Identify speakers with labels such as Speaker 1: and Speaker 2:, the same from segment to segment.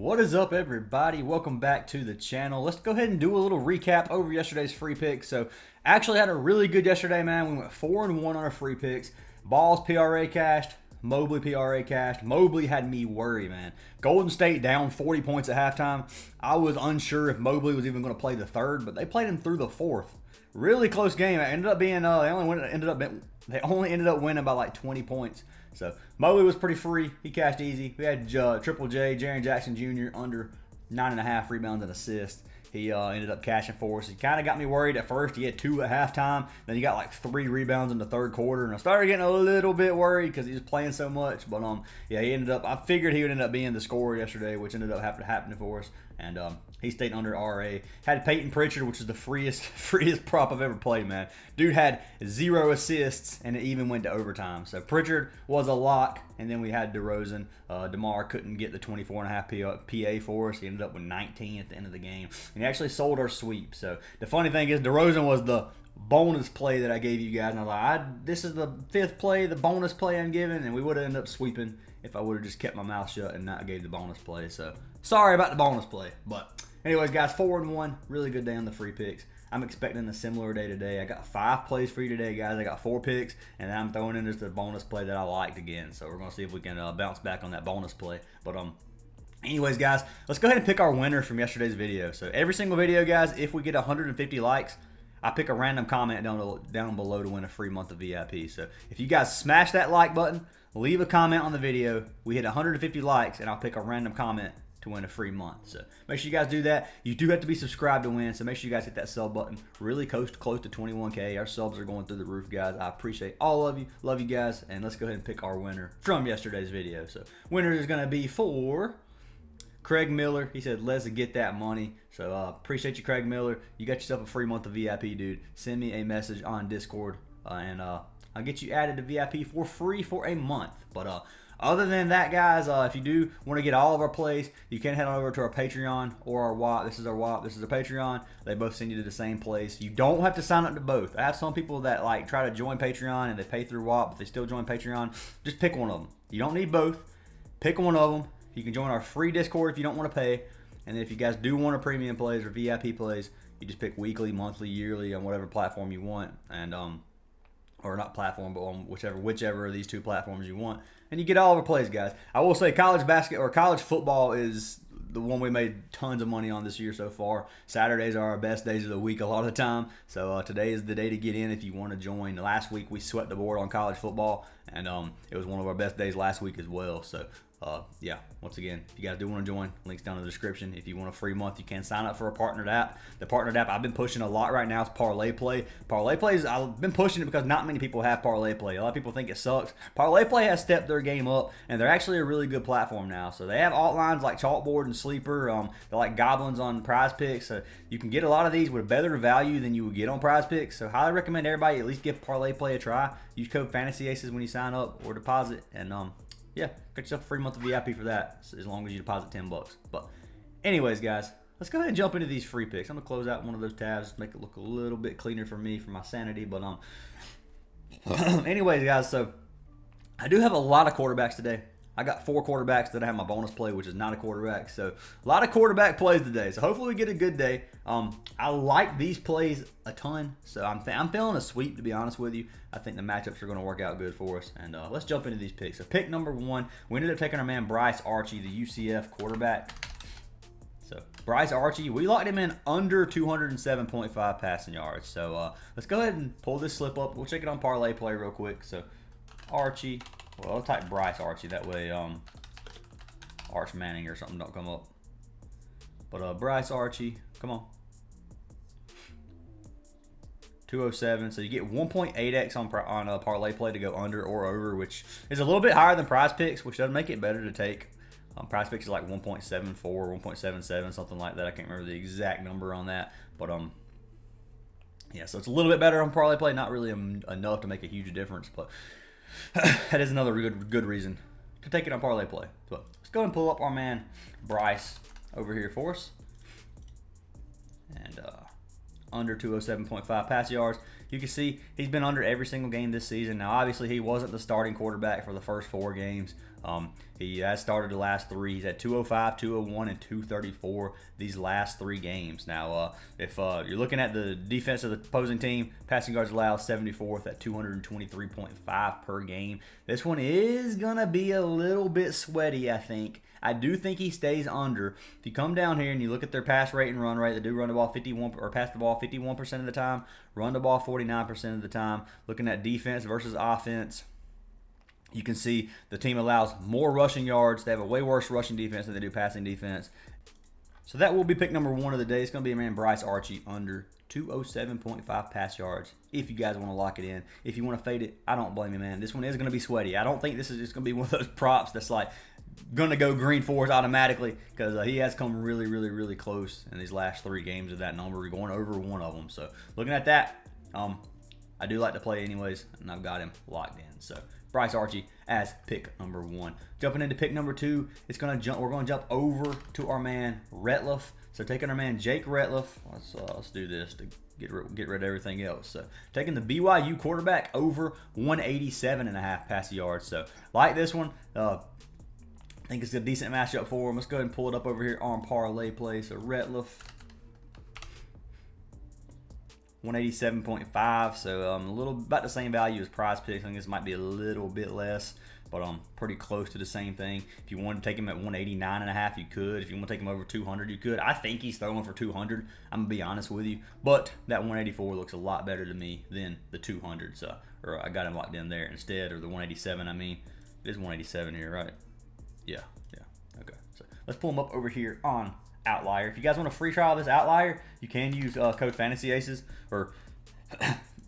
Speaker 1: What is up, everybody? Welcome back to the channel. Let's go ahead and do a little recap over yesterday's free picks. So, actually had a really good yesterday, man. We went 4-1 on our free picks. Balls PRA cashed. Mobley PRA cashed. Mobley had me worried, man. Golden State down 40 points at halftime. I was unsure if Mobley was even going to play the third, but they played him through the fourth. Really close game. It ended up being they only ended up winning by like 20 points. So Mobley was pretty free. He cashed easy. We had Triple J, Jaren Jackson Jr. under 9.5 rebounds and assists. He ended up cashing for us. He kind of got me worried at first. He had 2 at halftime. Then he got like 3 rebounds in the third quarter. And I started getting a little bit worried because he was playing so much. But yeah, he ended up. I figured he would end up being the scorer yesterday, which ended up happening for us. And he stayed under RA. Had Peyton Pritchard, which is the freest prop I've ever played, man. Dude had 0 assists, and it even went to overtime. So Pritchard was a lock, and then we had DeRozan. DeMar couldn't get the 24.5 PA for us. He ended up with 19 at the end of the game. And he actually sold our sweep. So the funny thing is, DeRozan was the bonus play that I gave you guys. And I was like, this is the 5th play, the bonus play I'm giving, and we would have ended up sweeping if I would have just kept my mouth shut and not gave the bonus play. So sorry about the bonus play. But anyways, guys, 4-1. Really good day on the free picks. I'm expecting a similar day today. I got 5 plays for you today, guys. I got 4 picks, and then I'm throwing in just a bonus play that I liked again. So we're going to see if we can bounce back on that bonus play. But anyways, guys, let's go ahead and pick our winner from yesterday's video. So every single video, guys, if we get 150 likes, I pick a random comment down below to win a free month of VIP. So if you guys smash that like button, leave a comment on the video. We hit 150 likes, and I'll pick a random comment to win a free month. So make sure you guys do that. You do have to be subscribed to win, so make sure you guys hit that sub button. Really close to 21K. Our subs are going through the roof, guys. I appreciate all of you. Love you guys. And let's go ahead and pick our winner from yesterday's video. So winner is going to be for Craig Miller. He said, let's get that money. So appreciate you, Craig Miller. You got yourself a free month of VIP, dude. Send me a message on Discord, and I'll get you added to VIP for free for a month. But other than that, guys, if you do want to get all of our plays, you can head on over to our Patreon or our WAP. This is our WAP. This is our Patreon. They both send you to the same place. You don't have to sign up to both. I have some people that like try to join Patreon and they pay through WAP, but they still join Patreon. Just pick one of them. You don't need both. Pick one of them. You can join our free Discord if you don't want to pay. And then if you guys do want a premium plays or VIP plays, you just pick weekly, monthly, yearly on whatever platform you want. And or not platform, but on whichever of these 2 platforms you want. And you get all of our plays, guys. I will say college football is the one we made tons of money on this year so far. Saturdays are our best days of the week a lot of the time. So today is the day to get in if you want to join. Last week we swept the board on college football, and it was one of our best days last week as well. So yeah, once again, if you guys do want to join, links down in the description. If you want a free month, you can sign up for a partnered app. The partnered app I've been pushing a lot right now is Parlay Play. Parlay Play I've been pushing it because not many people have Parlay Play. A lot of people think it sucks. Parlay Play has stepped their game up, and they're actually a really good platform now. So they have alt lines like CHALKBOARD and Sleeper. They're like goblins on Prizepicks. So you can get a lot of these with better value than you would get on Prizepicks. So highly recommend everybody at least give Parlay Play a try. Use code FANTASYACES when you sign up or deposit, and yeah, get yourself a free month of VIP for that, as long as you deposit $10. But anyways, guys, let's go ahead and jump into these free picks. I'm gonna close out one of those tabs, make it look a little bit cleaner for me, for my sanity. But anyways, guys, so I do have a lot of quarterbacks today. I got 4 quarterbacks that I have my bonus play, which is not a quarterback. So a lot of quarterback plays today. So hopefully we get a good day. I like these plays a ton. So I'm feeling a sweep, to be honest with you. I think the matchups are going to work out good for us. And let's jump into these picks. So pick number 1, we ended up taking our man Bryce Archie, the UCF quarterback. So Bryce Archie, we locked him in under 207.5 passing yards. So let's go ahead and pull this slip up. We'll check it on Parlay Play real quick. So Archie. Well, I'll type Bryce Archie. That way Arch Manning or something don't come up. But Bryce Archie, come on. 207. So you get 1.8x on Parlay Play to go under or over, which is a little bit higher than Prizepicks, which does make it better to take. Prizepicks is like 1.74, 1.77, something like that. I can't remember the exact number on that. But yeah, so it's a little bit better on Parlay Play. Not really enough to make a huge difference, but that is another good reason to take it on Parlay Play. So let's go and pull up our man Bryce over here for us. And under 207.5 pass yards. You can see he's been under every single game this season. Now, obviously, he wasn't the starting quarterback for the first 4 games. He has started the last 3. He's had 205, 201, and 234 these last 3 games. Now, if you're looking at the defense of the opposing team, passing yards allowed 74th at 223.5 per game. This one is going to be a little bit sweaty, I think. I do think he stays under. If you come down here and you look at their pass rate and run rate, they do run the ball 51 or pass the ball 51% of the time, run the ball 49% of the time. Looking at defense versus offense, you can see the team allows more rushing yards. They have a way worse rushing defense than they do passing defense. So that will be pick number 1 of the day. It's going to be a man Bryce Archie under 207.5 pass yards. If you guys want to lock it in. If you want to fade it, I don't blame you, man. This one is going to be sweaty. I don't think this is just going to be one of those props that's like going to go green for us automatically, because he has come really, really, really close in these last 3 games of that number. We're going over one of them. So looking at that, I do like to play anyways, and I've got him locked in. So Bryce Archie as pick number 1. Jumping into pick number 2, we're going to jump over to our man Retzlaff. So taking our man Jake Retzlaff, let's do this to get rid of everything else. So taking the BYU quarterback over 187.5 pass yards. So like this one, I think it's a decent matchup for him. Let's go ahead and pull it up over here on Parlay play. So Retzlaff, 187.5, so a little about the same value as Prizepicks. I think this might be a little bit less, but pretty close to the same thing. If you want to take him at 189.5, you could. If you want to take him over 200, you could. I think he's throwing for 200. I'm gonna be honest with you, but that 184 looks a lot better to me than the 200. So, or I got him locked in there instead, or the 187. I mean, it is 187 here, right? Yeah. Okay. So let's pull him up over here on OUTLIER. If you guys want a free trial of this OUTLIER, you can use code Fantasy Aces, or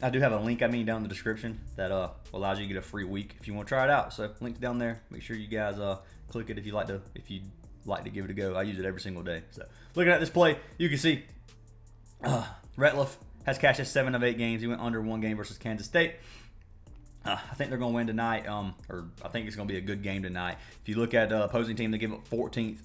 Speaker 1: I do have a link down in the description that allows you to get a free week if you want to try it out. So link's down there. Make sure you guys click it if you'd like to give it a go. I use it every single day. So looking at this play, you can see Retzlaff has cashed his 7 of 8 games. He went under 1 game versus Kansas State. I think they're going to win tonight, or I think it's going to be a good game tonight. If you look at the opposing team, they give up 14th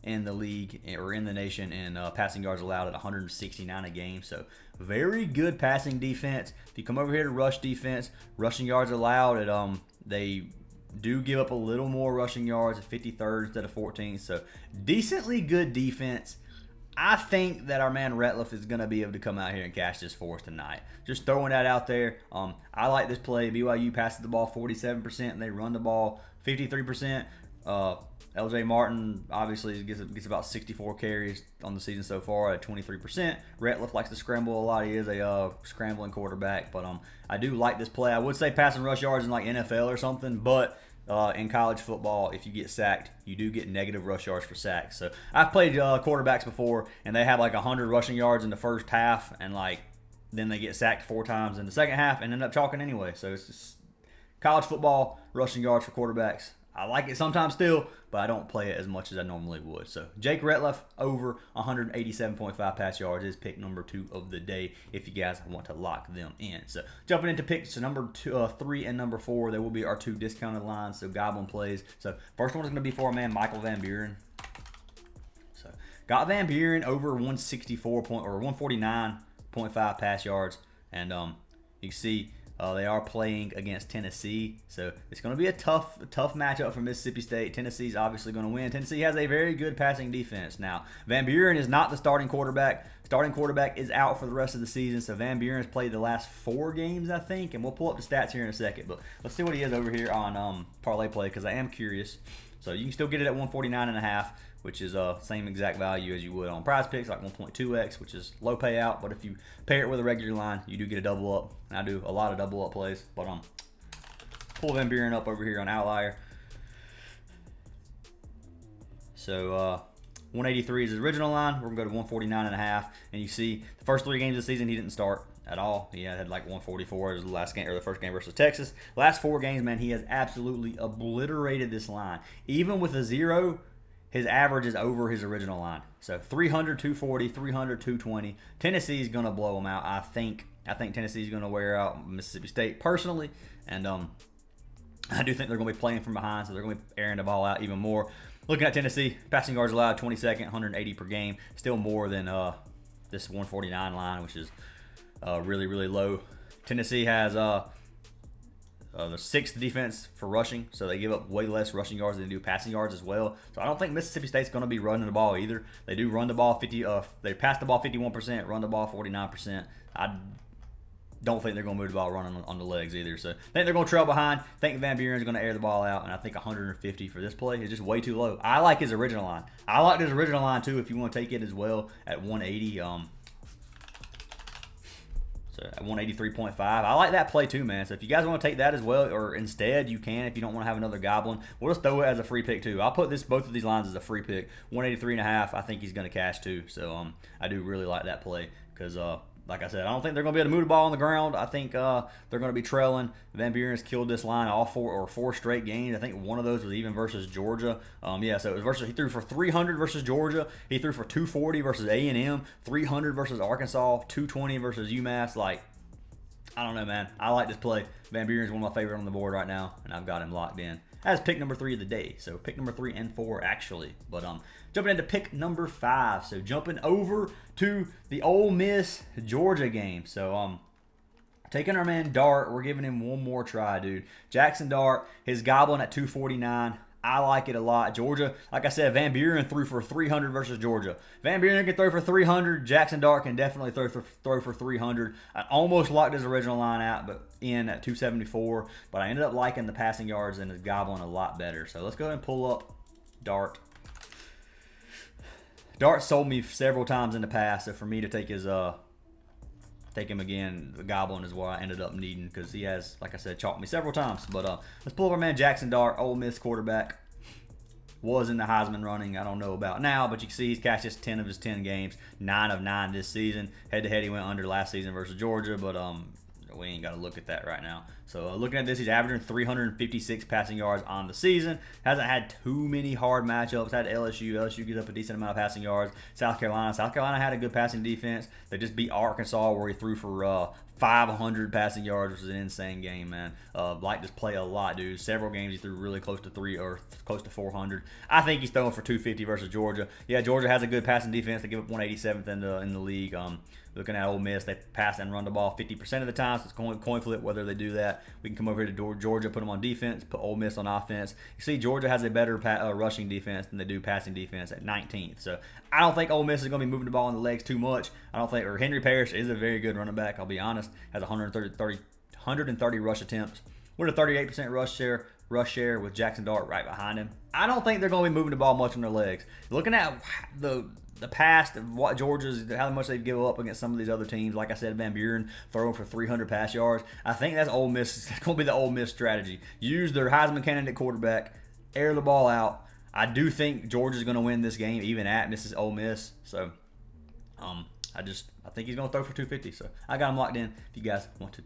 Speaker 1: in the league or in the nation in passing yards allowed at 169 a game. So very good passing defense. If you come over here to rush defense, rushing yards allowed at they do give up a little more rushing yards at 53rd instead of 14th. So decently good defense. I think that our man Retzlaff is going to be able to come out here and cash this for us tonight. Just throwing that out there. I like this play. BYU passes the ball 47%, and they run the ball 53%. LJ Martin obviously gets about 64 carries on the season so far at 23%. Retzlaff likes to scramble a lot. He is a scrambling quarterback, but I do like this play. I would say passing rush yards in like NFL or something, but in college football, if you get sacked, you do get negative rush yards for sacks. So I've played quarterbacks before, and they have like 100 rushing yards in the first half, and then they get sacked 4 times in the second half and end up chalking anyway. So it's just college football rushing yards for quarterbacks. I like it sometimes still, but I don't play it as much as I normally would. So Jake Retzlaff over 187.5 pass yards is pick number 2 of the day if you guys want to lock them in. So jumping into picks number 3 and number 4, there will be our 2 discounted lines, so Goblin plays. So first one is going to be for our man Michael Van Buren. So got Van Buren over 149.5 pass yards, and you can see they are playing against Tennessee, so it's going to be a tough matchup for Mississippi State. Tennessee's obviously going to win. Tennessee has a very good passing defense. Now, Van Buren is not the starting quarterback. Starting quarterback is out for the rest of the season, so Van Buren has played the last 4 games, I think, and we'll pull up the stats here in a second. But let's see what he is over here on Parlay Play, because I am curious. So you can still get it at 149.5, which is same exact value as you would on Prizepicks, like 1.2x, which is low payout. But if you pair it with a regular line, you do get a double up. And I do a lot of double up plays. But pull Van Buren up over here on OUTLIER. So 183 is his original line. We're gonna go to 149.5, and you see the first 3 games of the season he didn't start at all. He had like 144 as the last game, or the first game versus Texas. Last 4 games, man, he has absolutely obliterated this line. Even with a 0, his average is over his original line. So 300, 240, 300, 220. Tennessee's going to blow him out. I think Tennessee's going to wear out Mississippi State personally. And I do think they're going to be playing from behind, so they're going to be airing the ball out even more. Looking at Tennessee, passing yards allowed 22nd, 180 per game. Still more than this 149 line, which is really, really low. Tennessee has the sixth defense for rushing, so they give up way less rushing yards than they do passing yards as well. So I don't think Mississippi State's going to be running the ball either. They do run the ball they pass the ball 51%, run the ball 49%. I don't think they're going to move the ball running on the legs either. So I think they're going to trail behind. I think Van Buren's going to air the ball out, and I think 150 for this play is just way too low. I like his original line. I like his original line too if you want to take it as well at 180. So at 183.5. I like that play too, man. So if you guys want to take that as well, or instead you can if you don't want to have another goblin, we'll just throw it as a free pick too. I'll put both of these lines as a free pick. 183.5. I think he's going to cash too. So I do really like that play because like I said, I don't think they're going to be able to move the ball on the ground. I think they're going to be trailing. Van Buren's killed this line all four straight games. I think one of those was even versus Georgia. Yeah, so it was he threw for 300 versus Georgia. He threw for 240 versus A&M, 300 versus Arkansas, 220 versus UMass. Like, I don't know, man. I like this play. Van Buren's one of my favorite on the board right now, and I've got him locked in. That's pick number 3 of the day. So pick number 3 and 4 actually. But jumping into pick number 5. So jumping over to the Ole Miss Georgia game. So taking our man Dart, we're giving him one more try, dude. Jackson Dart, his goblin at 249. I like it a lot. Georgia, like I said, Van Buren threw for 300 versus Georgia. Van Buren can throw for 300. Jackson Dart can definitely throw for 300. I almost locked his original line out, but in at 274. But I ended up liking the passing yards and his goblin a lot better. So let's go ahead and pull up Dart. Dart sold me several times in the past, so for me to take him again, the goblin is what I ended up needing because he has, like I said, chalked me several times. But let's pull up our man Jackson Dart, Ole Miss quarterback. Was in the Heisman running. I don't know about now, but you can see he's cashed just 10 of his 10 games, 9 of 9 this season. Head-to-head, he went under last season versus Georgia, but we ain't got to look at that right now. So looking at this, he's averaging 356 passing yards on the season. Hasn't had too many hard matchups. Had LSU. LSU gives up a decent amount of passing yards. South Carolina. South Carolina had a good passing defense. They just beat Arkansas where he threw for 500 passing yards, which is an insane game, man. Like this play a lot, dude. Several games he threw really close to 400. I think he's throwing for 250 versus Georgia. Yeah, Georgia has a good passing defense. They give up 187th in the league. Looking at Ole Miss, they pass and run the ball 50% of the time, so it's coin flip whether they do that. We can come over here to Georgia, put them on defense, put Ole Miss on offense. You see, Georgia has a better rushing defense than they do passing defense at 19th. So I don't think Ole Miss is going to be moving the ball in the legs too much. I don't think, or Henry Parrish is a very good running back, I'll be honest. Has 130 rush attempts with a 38% rush share with Jackson Dart right behind him. I don't think they're going to be moving the ball much on their legs. Looking at the past of what Georgia's, how much they give up against some of these other teams. Like I said, Van Buren throwing for 300 pass yards. I think that's Ole Miss. It's going to be the Ole Miss strategy. Use their Heisman candidate quarterback, air the ball out. I do think Georgia's going to win this game, even at Ole Miss. So, I think he's going to throw for 250. So I got him locked in. If you guys want to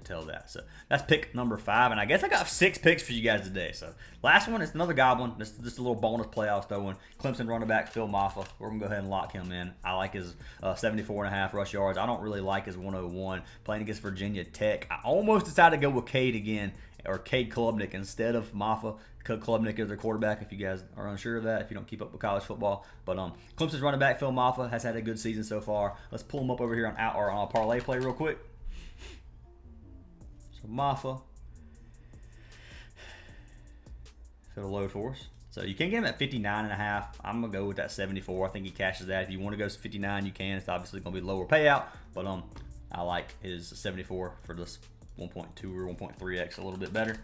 Speaker 1: tell that, so that's pick number 5, and I guess I got 6 picks for you guys today. So last one is another goblin. This is just a little bonus play I was throwing. Clemson running back Phil Mafah. We're gonna go ahead and lock him in. I like his 74.5 rush yards. I don't really like his 101 playing against Virginia Tech. I almost decided to go with Cade again, or Cade Klubnik instead of Mafah. Klubnik is their quarterback, if you guys are unsure of that, if you don't keep up with college football. But Clemson's running back Phil Mafah has had a good season so far. Let's pull him up over here on a parlay play real quick. So Mafah, so it'll load for us. So you can get him at 59.5. I'm gonna go with that 74. I think he cashes that. If you want to go to 59, you can. It's obviously gonna be lower payout, but I like his 74 for this 1.2 or 1.3x a little bit better.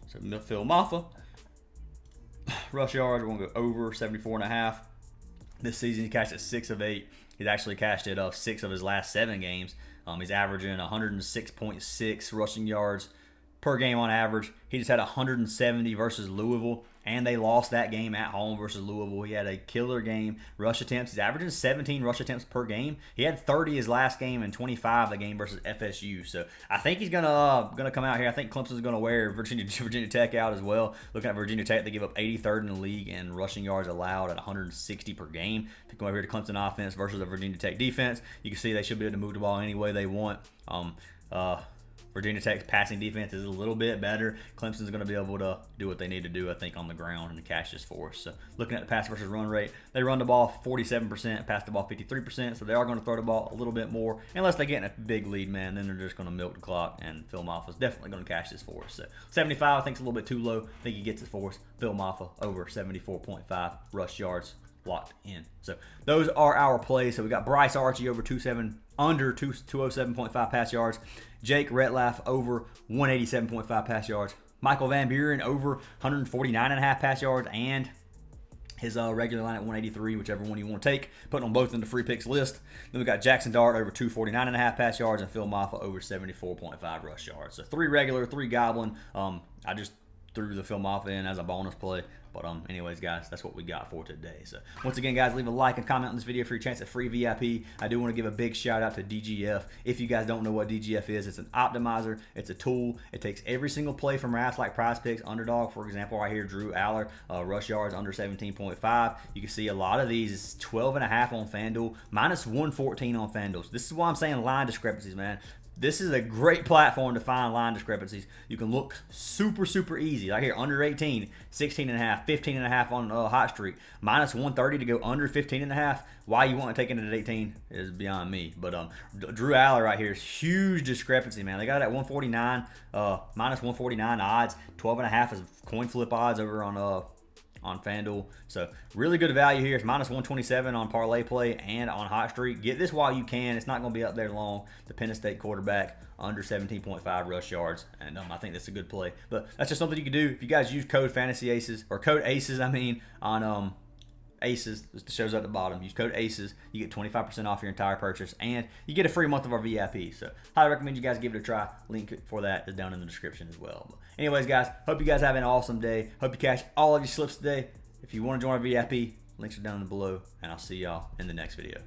Speaker 1: So Phil Mafah, rush yards, we're going to go over 74.5. This season he cashed at 6 of 8. He's actually cashed it 6 of his last 7 games. He's averaging 106.6 rushing yards per game on average. He just had 170 versus Louisville, and they lost that game at home versus Louisville. He had a killer game. Rush attempts, he's averaging 17 rush attempts per game. He had 30 his last game and 25 the game versus FSU. So I think he's gonna come out here. I think Clemson's gonna wear Virginia Tech out as well. Looking at Virginia Tech, they give up 83rd in the league in rushing yards allowed at 160 per game. To come over here to Clemson offense versus the Virginia Tech defense, you can see they should be able to move the ball any way they want. Virginia Tech's passing defense is a little bit better. Clemson's going to be able to do what they need to do, I think, on the ground and cash this for us. So looking at the pass versus run rate, they run the ball 47%, pass the ball 53%, so they are going to throw the ball a little bit more. Unless they get in a big lead, man, then they're just going to milk the clock, and Phil Mafah is definitely going to cash this for us. So 75, I think, is a little bit too low. I think he gets it for us. Phil Mafah over 74.5 rush yards locked in. So those are our plays. So we got Bryce Archie over 207.5 pass yards. Jake Retzlaff over 187.5 pass yards. Michael Van Buren over 149.5 pass yards, and his regular line at 183, whichever one you want to take. Putting them both in the free picks list. Then we got Jackson Dart over 249.5 pass yards, and Phil Mafah over 74.5 rush yards. So 3 regular, 3 goblin. I just threw the Phil Mafah in as a bonus play. But anyways, guys, that's what we got for today. So once again, guys, leave a like and comment on this video for your chance at free VIP. I do want to give a big shout out to DGF. If you guys don't know what DGF is, it's an optimizer. It's a tool. It takes every single play from apps like Prizepicks, Underdog, for example, right here, Drew Aller, rush yards under 17.5. You can see a lot of these is 12.5 on FanDuel, minus 114 on FanDuel. So this is why I'm saying line discrepancies, man. This is a great platform to find line discrepancies. You can look super, super easy. Right here, under 18, 16.5, 15.5 on hot streak. Minus 130 to go under 15.5. Why you want to take it at 18 is beyond me. But Drew Aller right here is huge discrepancy, man. They got it at 149, minus 149 odds. 12.5 is coin flip odds over on FanDuel. So really good value here. It's minus 127 on parlay play and on hot streak. Get this while you can. It's not going to be up there long. The Penn State quarterback under 17.5 rush yards, and I think that's a good play. But that's just something you can do if you guys use code Fantasy Aces, or code Aces, I mean, on Aces. It shows at the bottom. Use code Aces. You get 25% off your entire purchase, and you get a free month of our VIP. So highly recommend you guys give it a try. Link for that is down in the description as well. But anyways, guys, hope you guys have an awesome day. Hope you cash all of your slips today. If you want to join our VIP, links are down below, and I'll see y'all in the next video.